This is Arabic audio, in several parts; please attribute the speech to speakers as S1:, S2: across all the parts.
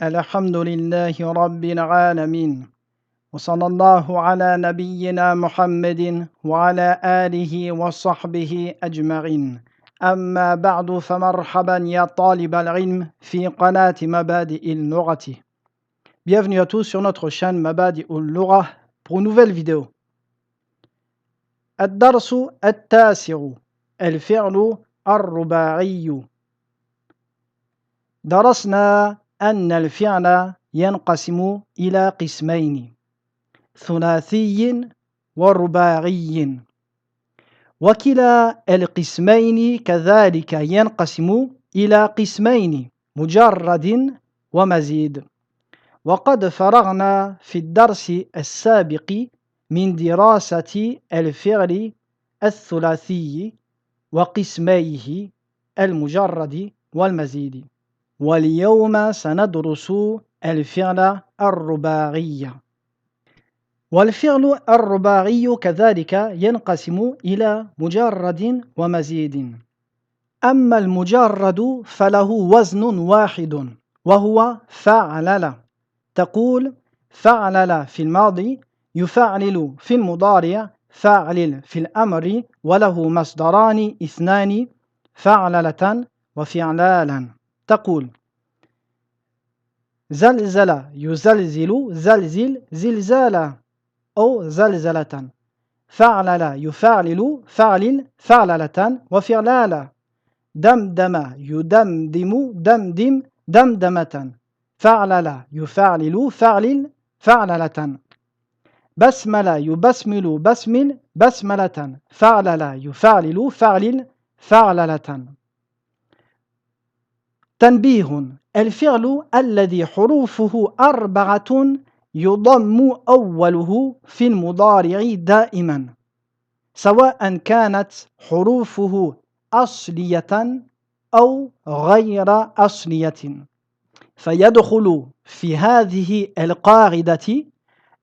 S1: الحمد لله رب العالمين، وصلى الله على نبينا محمد وعلى آله وصحبه أجمعين. أما بعد، فمرحبا يا طالب العلم في قناة مبادئ اللغة. Bienvenue à tous sur notre chaîne Mabadi al-Lugha pour une nouvelle vidéo. الدرس التاسع، الفعل الرباعي. درسنا أن الفعل ينقسم إلى قسمين: ثلاثي ورباعي، وكلا القسمين كذلك ينقسم إلى قسمين: مجرد ومزيد. وقد فرغنا في الدرس السابق من دراسة الفعل الثلاثي وقسميه المجرد والمزيد، واليوم سندرس الفعل الرباعي. والفعل الرباعي كذلك ينقسم إلى مجرد ومزيد. أما المجرد فله وزن واحد وهو فعلل. تقول فعلل في الماضي، يفعلل في المضارع، فاعلل في الأمر، وله مصدران اثنان: فعللة وفعلالا. تقول زلزل يزلزل، زلزل زلزالا أو زلزلة. فعلل يفعلل، فعلل فعللة وفعلالا. دمدم يدمدم، دمدم دمدمة. فعلل يفعلل، فعلل فعللة. بسمل يبسمل، بسمل بسملة. فعلل يفعلل، فعلل فعللة. تنبيه: الفعل الذي حروفه أربعة يضم أوله في المضارع دائما، سواء كانت حروفه أصلية أو غير أصلية. فيدخل في هذه القاعدة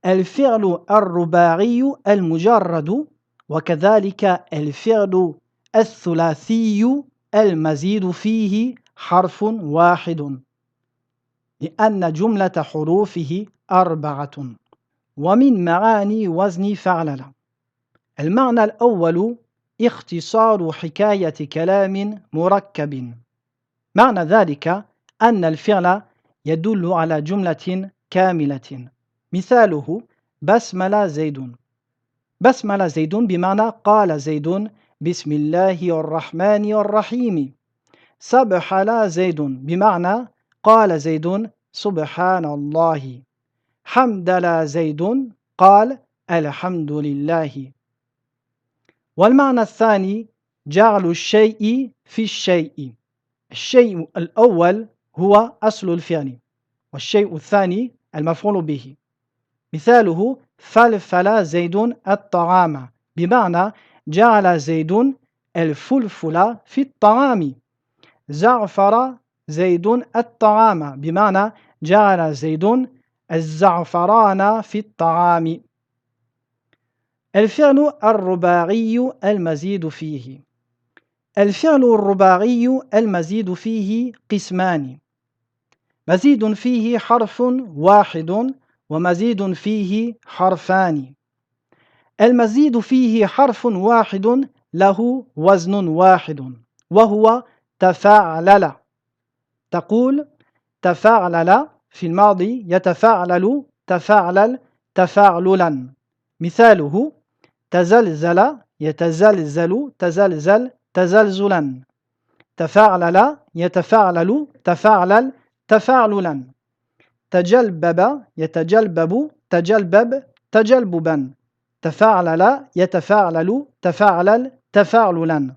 S1: الفعل الرباعي المجرد، وكذلك الفعل الثلاثي المزيد فيه حرف واحد، لأن جملة حروفه أربعة. ومن معاني وزن فعلل: المعنى الأول اختصار حكاية كلام مركب. معنى ذلك أن الفعل يدل على جملة كاملة. مثاله: بسمل زيد. بسمل زيد بمعنى قال زيد بسم الله الرحمن الرحيم. سبحل زيد بمعنى قال زيد سبحان الله. حمدل زيد قال الحمد لله. والمعنى الثاني جعل الشيء في الشيء. الشيء الأول هو أصل الفعل، والشيء الثاني المفعول به. مثاله: فلفل زيد الطعام، بمعنى جعل زيد الفلفل في الطعام. زعفر زيد الطعام، بمعنى جعل زيد الزعفران في الطعام. الفعل الرباعي المزيد فيه. الفعل الرباعي المزيد فيه قسمان: مزيد فيه حرف واحد، ومزيد فيه حرفان. المزيد فيه حرف واحد له وزن واحد وهو تفاعلل. تقول تفاعلل في الماضي، يتفاعلل، تفاعلل تفاعللا. مثاله: تزلزل يتزلزل، تزلزل تزلزلا. تفاعلل يتفاعلل، تفاعلل تفاعللا. تجلبب يتجلبب، تجلبب تجلببا. تفاعلل يتفاعلل، تفاعلل تفاعللا.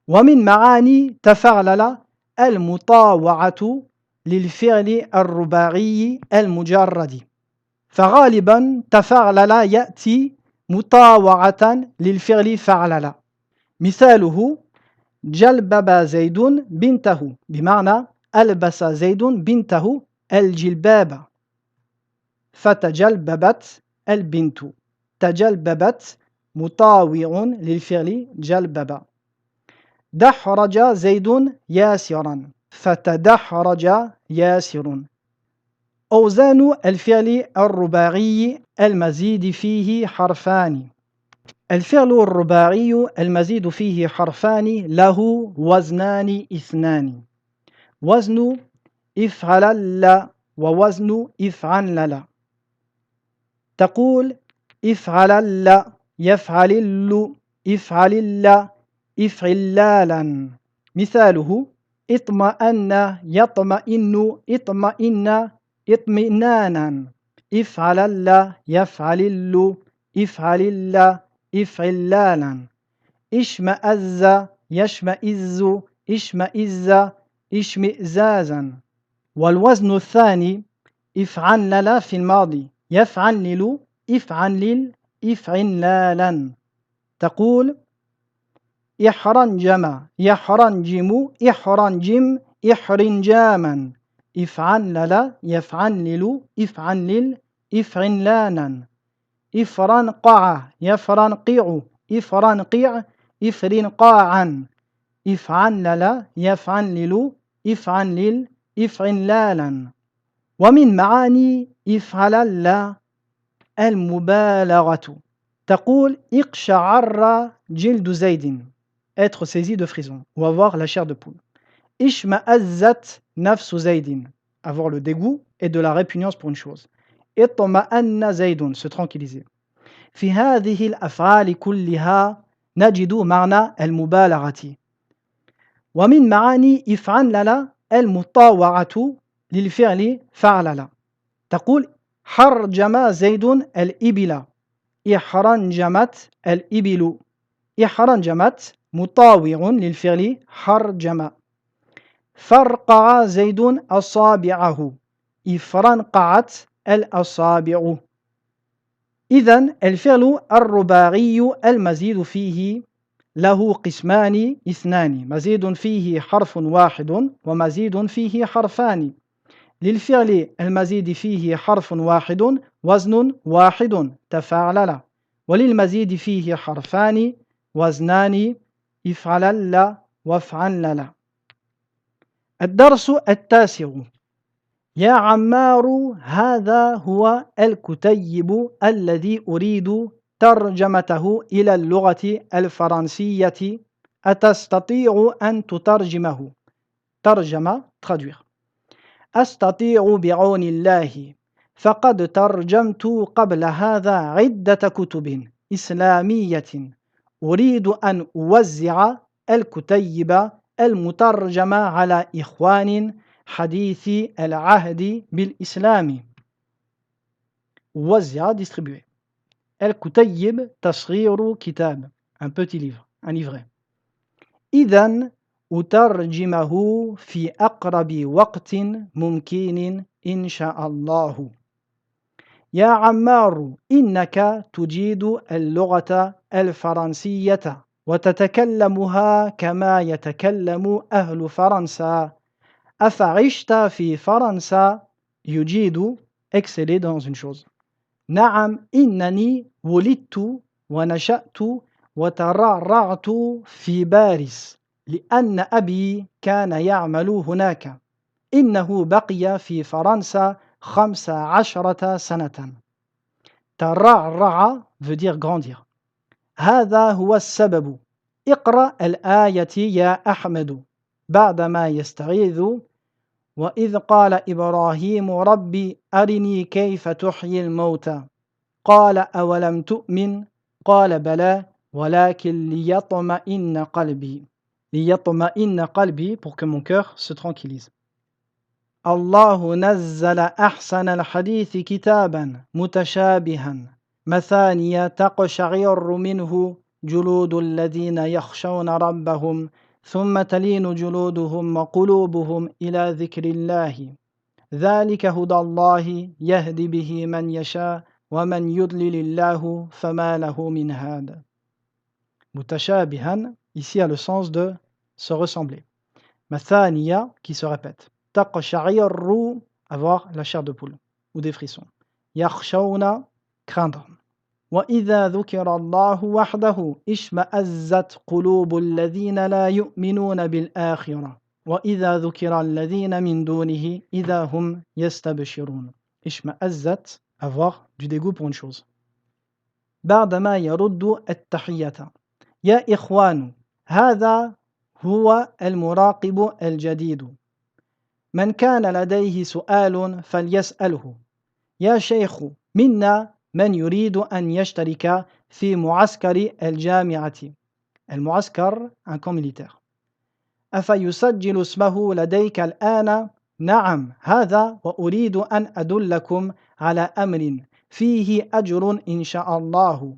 S1: ومن معاني تفاعلل المطاوعة للفعل الرباعي المجرد، فغالبا تفاعلل يأتي مطاوعة للفعل فعلل. مثاله: جلبب زيد بنته، بمعنى ألبس زيد بنته الجلباب. فتجلببت البنت. تجلببت مطاوع للفعل جلبب. دحرج زيد ياسرا، فتدحرج ياسر. أوزان الفعل الرباعي المزيد فيه حرفان. الفعل الرباعي المزيد فيه حرفان له وزنان اثنان، وزن افعلل ووزن افعنلل. تقول افعلل يفعلل افعلل افعلالا. مثاله اطمأن يطمئن اطمئن اطمئنانا. افعلل يفعلل افعلل افعلالا. اشمئز يشمئز اشمئز اشمئزازا. والوزن الثاني افعنلل في الماضي، يفعنلل افعنلل افعنلالا. تقول احرنجم يحرنجم احرنجم احرنجاما. افعنلل يفعنلل افعنلل افعنلانا. افرنقع يفرنقع افرنقع افرنقاعا. افعنلل يفعنلل افعنلل افعنلالا. ومن معاني افعلل المبالغة. تقول اقشعر جلد زيد، être saisi de frisson ou avoir la chair de poule. اشمأزت نفس زيد, avoir le dégoût et de la répugnance pour une chose. اطمأن زيد, se tranquilliser. في هذه الأفعال كلها نجد معنى المبالغة. ومن معاني افعنلل المطاوعة للفعل فعلل. تقول حرجم زيد الإبل. احرنجمت الإبل. احرنجمت مطاوع للفعل حرجم. فرقع زيد أصابعه. افرنقعت الأصابع. إذن الفعل الرباعي المزيد فيه له قسمان اثنان، مزيد فيه حرف واحد ومزيد فيه حرفان. للفعل المزيد فيه حرف واحد وزن واحد تفاعلل، وللمزيد فيه حرفان وزنان افعلل وافعنلل. الدرس التاسع. يا عمار هذا هو الكتيب الذي أريد ترجمته إلى اللغة الفرنسية، أتستطيع أن تترجمه؟ ترجمة traduire. أستطيع بعون الله، فقد ترجمت قبل هذا عدة كتب إسلامية، أريد أن أوزع الكتيب المترجمة على إخوان حديثي العهد بالإسلام. وزع distribuer. الكتيب تصغير كتاب, un petit livre, un livret. إذن أترجمه في أقرب وقت ممكن إن شاء الله. يا عمار إنك تجيد اللغة الفرنسية وتتكلمها كما يتكلم أهل فرنسا، أفعشت في فرنسا؟ يجيد exceller dans une chose. نعم إنني ولدت ونشأت وترعرعت في باريس لأن أبي كان يعمل هناك. إنه بقي في فرنسا 15 سنة. ترعرع veut dire grandir. هذا هو السبب. اقرأ الآية يا أحمد. بعدما يستعيذ وإذ قال إبراهيم ربي أرني كيف تحيي الموتى قال أولم تؤمن قال بلى ولكن ليطمئن قلبي. ليطمئن قلبي pour que mon cœur se tranquillise. الله نزل أحسن الحديث كتابا متشابها مثانية تقشعر منه جلود الذين يخشون ربهم ثم تلين جلودهم وقلوبهم إلى ذكر الله ذلك هدى الله يهدي به من يشاء ومن يضلل الله فما له من هاد. متشابها ici a le sens de se ressembler. Mathaniya qui se répète. Taqsha'irru avoir la chair de poule ou des frissons. Yakhshawna craindre. وإذا ذكر الله وحده اشمأزت قلوب الذين لا يؤمنون بالآخرة. وإذا ذكر الذين من دونه إذا هم يستبشرون. اشمأزت, avoir du dégoût pour une chose. بعدما يرد التحية. يا إخوان، هذا هو المراقب الجديد، من كان لديه سؤال فليسأله. يا شيخ، منا من يريد أن يشترك في معسكر الجامعة. المعسكر un camp militaire. أفيسجل اسمه لديك الآن؟ نعم هذا، وأريد أن أدلكم على أمر فيه أجر إن شاء الله.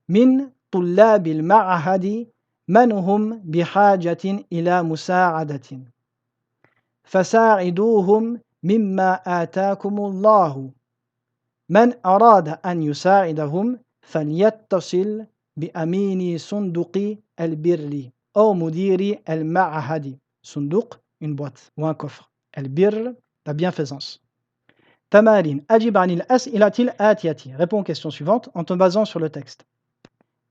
S1: من طلاب المعهد من هم بحاجة إلى مساعدة، فساعدوهم مما آتاكم الله. من أراد أن يساعدهم فليتصل بأمين صندوق البر أو مدير المعهد. صندوق une boîte ou un coffre. البر la bienfaisance. تمارين. أجب عن الأسئلة الآتية. Réponds aux questions suivantes en te basant sur le texte.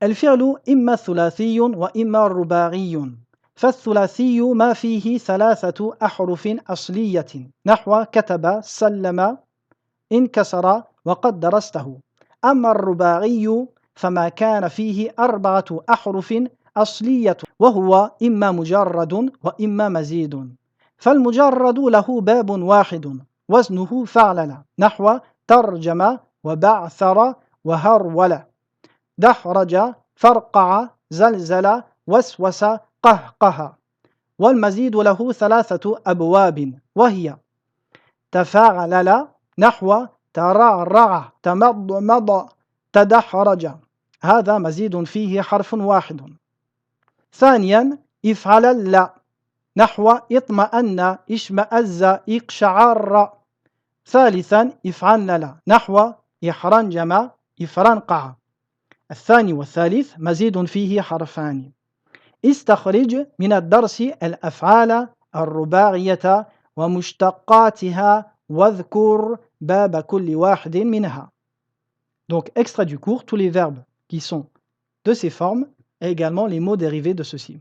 S1: الفعل إما ثلاثي وإما رباعي، فالثلاثي ما فيه 3 أحرف أصلية نحو كتب، سلم، انكسر، وقد درسته. أما الرباعي فما كان فيه 4 أحرف أصلية، وهو إما مجرد وإما مزيد. فالمجرد له باب واحد وزنه فعلل نحو ترجم وبعثر وهرول. دحرج، فرقع، زلزل، وسوس، قهقه. والمزيد له 3 أبواب، وهي تفاعلل نحو ترعرع، تمضمض، تدحرج. هذا مزيد فيه حرف واحد. ثانيا افعلل نحو اطمأن، اشمأز، اقشعر. ثالثا افعلل نحو احرنجم، افرنقع. الثاني والثالث مزيد فيه حرفان. استخرج من الدرس الأفعال الرباعية ومشتقاتها واذكر باب كل واحد منها. Donc, extrait du cours, tous les verbes qui sont de ces formes et également les mots dérivés de ceux-ci,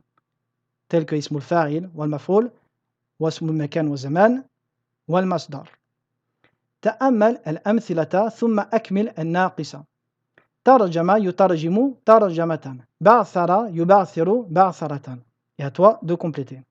S1: tels que ismul fa'il wal maf'ul, wasmul makan wa zaman wal masdar. تأمل الأمثلة ثم أكمل الناقصة. ترجم يترجم ترجمة، بعثر يبعثر بعثرة. Et à toi de compléter.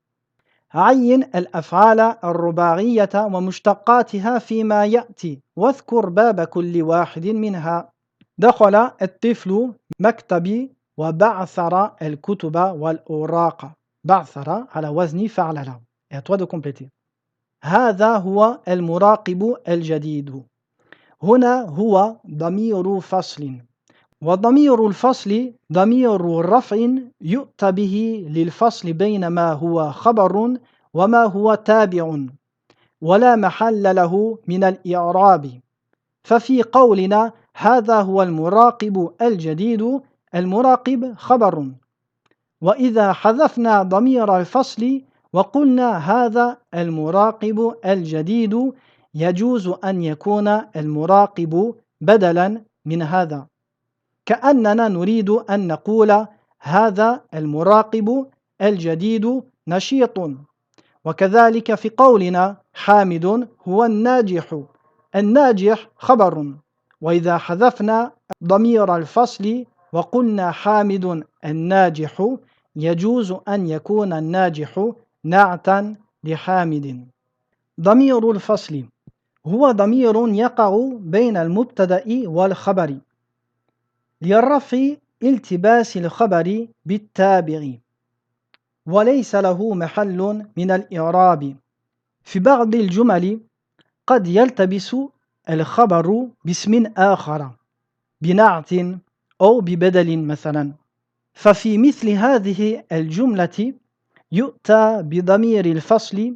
S1: عين الأفعال الرباعية ومشتقاتها فيما يأتي واذكر باب كل واحد منها. دخل الطفل مكتبي وبعثر الكتب والأوراق. بعثر على وزن فعلل. Et à toi de compléter. هذا هو المراقب الجديد. هنا هو ضمير فصل، وضمير الفصل ضمير رفع يؤتى به للفصل بين ما هو خبر وما هو تابع، ولا محل له من الإعراب. ففي قولنا هذا هو المراقب الجديد، المراقب خبر. وإذا حذفنا ضمير الفصل وقلنا هذا المراقب الجديد، يجوز أن يكون المراقب بدلا من هذا، كأننا نريد أن نقول هذا المراقب الجديد نشيط. وكذلك في قولنا حامد هو الناجح، الناجح خبر. وإذا حذفنا ضمير الفصل وقلنا حامد الناجح، يجوز أن يكون الناجح نعتا لحامد. ضمير الفصل هو ضمير يقع بين المبتدأ والخبر لرفع التباس الخبر بالتابع، وليس له محل من الإعراب. في بعض الجمل قد يلتبس الخبر باسم آخر، بنعت أو ببدل مثلا، ففي مثل هذه الجملة يؤتى بضمير الفصل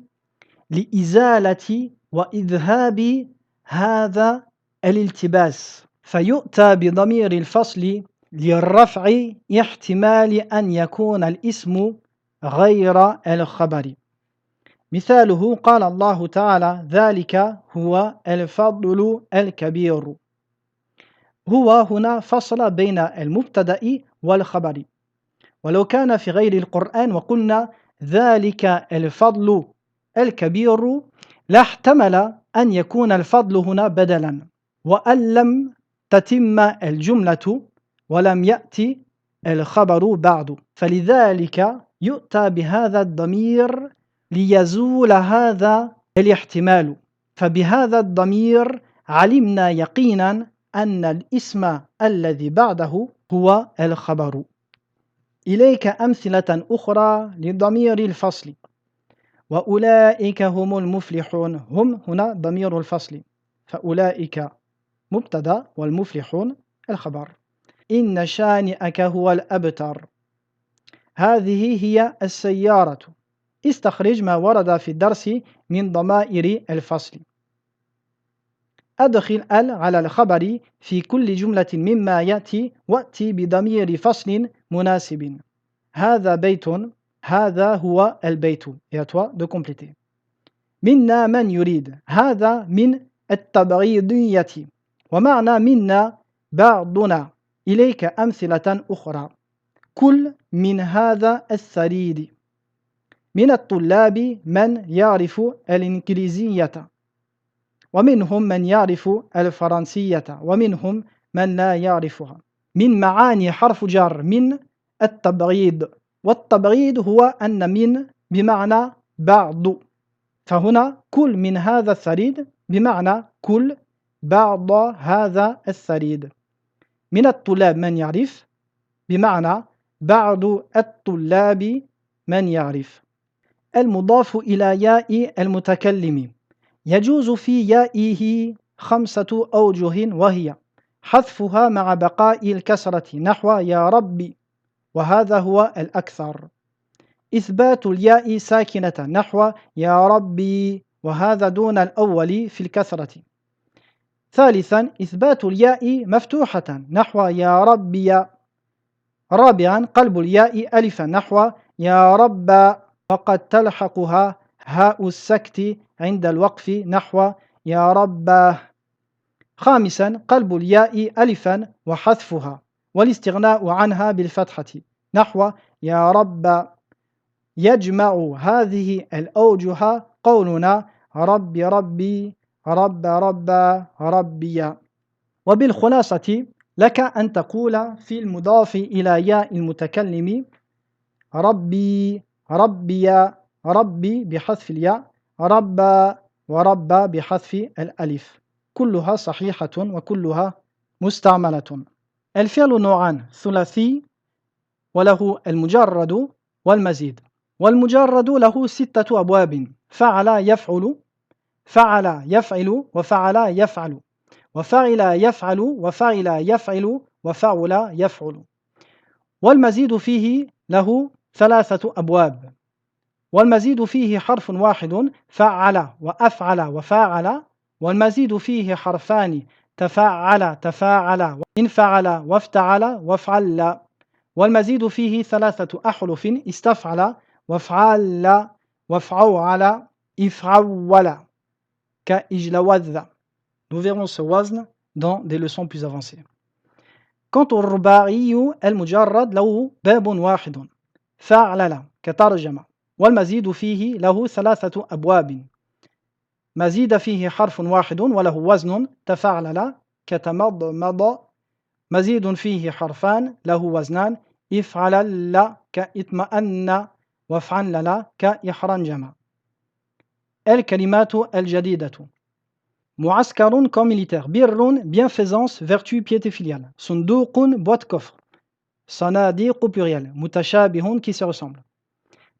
S1: لإزالة وإذهاب هذا الالتباس، فيؤتى بضمير الفصل للرفع احتمال أن يكون الاسم غير الخبر. مثاله قال الله تعالى ذلك هو الفضل الكبير. هو هنا فصل بين المبتدأ والخبر. ولو كان في غير القرآن وقلنا ذلك الفضل الكبير لاحتمل أن يكون الفضل هنا بدلا، وأن لم تتم الجملة ولم يأتي الخبر بعد، فلذلك يؤتى بهذا الضمير ليزول هذا الاحتمال. فبهذا الضمير علمنا يقينا أن الاسم الذي بعده هو الخبر. إليك أمثلة أخرى لضمير الفصل. وأولئك هم المفلحون. هم هنا ضمير الفصل، فأولئك مبتدأ والمفلحون الخبر. إن شانئك هو الأبتر. هذه هي السيارة. استخرج ما ورد في الدرس من ضمائر الفصل. أدخل ال على الخبر في كل جملة مما يأتي وأتي بضمير فصل مناسب. هذا بيت. هذا هو البيت. Et à toi de compléter. منا من يريد. هذا من التبعيضية، ومعنى منا بعضنا. إليك أمثلة أخرى. كل من هذا الثريد. من الطلاب من يعرف الإنجليزية، ومنهم من يعرف الفرنسية، ومنهم من لا يعرفها. من معاني حرف جر من التبعيض، والتبعيض هو أن من بمعنى بعض، فهنا كل من هذا الثريد بمعنى كل بعض هذا الثريد. من الطلاب من يعرف بمعنى بعض الطلاب من يعرف. المضاف إلى ياء المتكلم يجوز في يائه 5 أوجه، وهي حذفها مع بقاء الكسرة نحو يا ربي، وهذا هو الأكثر. إثبات الياء ساكنة نحو يا ربي، وهذا دون الأول في الكسرة. ثالثا إثبات الياء مفتوحة نحو يا ربي. رابعا قلب الياء ألفا نحو يا رب، وقد تلحقها هاء السكت عند الوقف نحو يا رب. خامسا قلب الياء ألفا وحذفها والاستغناء عنها بالفتحة نحو يا رب. يجمع هذه الأوجه قولنا ربي ربي رب رب ربي. وبالخلاصة لك أن تقول في المضاف إلى ياء المتكلم ربي ربي ربي بحذف الياء، رب ورب بحذف الألف، كلها صحيحة وكلها مستعملة. الفعل نوعان، ثلاثي وله المجرد والمزيد. والمجرد له 6 أبواب: فعل يفعل، فعل يفعل، وفعل يفعل، وفعل يفعل، وفعل يفعل، وفعل يفعل. والمزيد فيه له 3 أبواب. والمزيد فيه حرف واحد: فعل وأفعل وفاعل. والمزيد فيه حرفان: تفعل تفاعل وانفعل وافتعل وافعل. والمزيد فيه 3 أحرف: استفعل وافعل وافعول افعول كإجلوذ. Nous verrons ce wazn dans des leçons plus avancées. Quant au الرباعي المجرد له باب واحد: فعلل كترجمة. والمزيد فيه له 3 أبواب: مزيد فيه حرف واحد وله وزن: تفعلل كتمضمض. مزيد فيه حرفان له وزنان: افعلل كاطمأن، وافعلل كإحرنجم. الكلمات الجديدة: معسكر comme militaire، بر bienfaisance vertu piété filiale، صندوق boîte coffre، صناديق pluriel، متشابه qui se ressemble.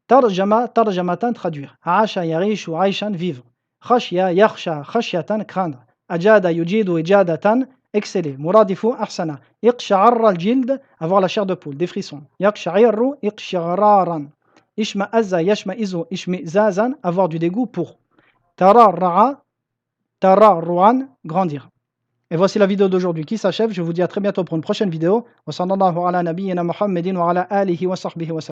S1: ترجمة ترجمة traduire، عاش يعيش عيشا vivre، خشية يخشى خشية craindre، أجاد يجيد إجادة exceller، مرادف أحسن، اقشعر الجلد avoir la chair de poule des frissons، يقشعر اقشعرارا، اشمئز يشمئز اشمئزازا avoir du dégoût pour، ترعرع ترعرعا grandir. Et voici la vidéo d'aujourd'hui qui s'achève. Je vous dis à très bientôt pour une prochaine vidéo. Wa sallallahu ala nabiyyina Muhammadin wa ala alihi wa sahbihi wa sallam.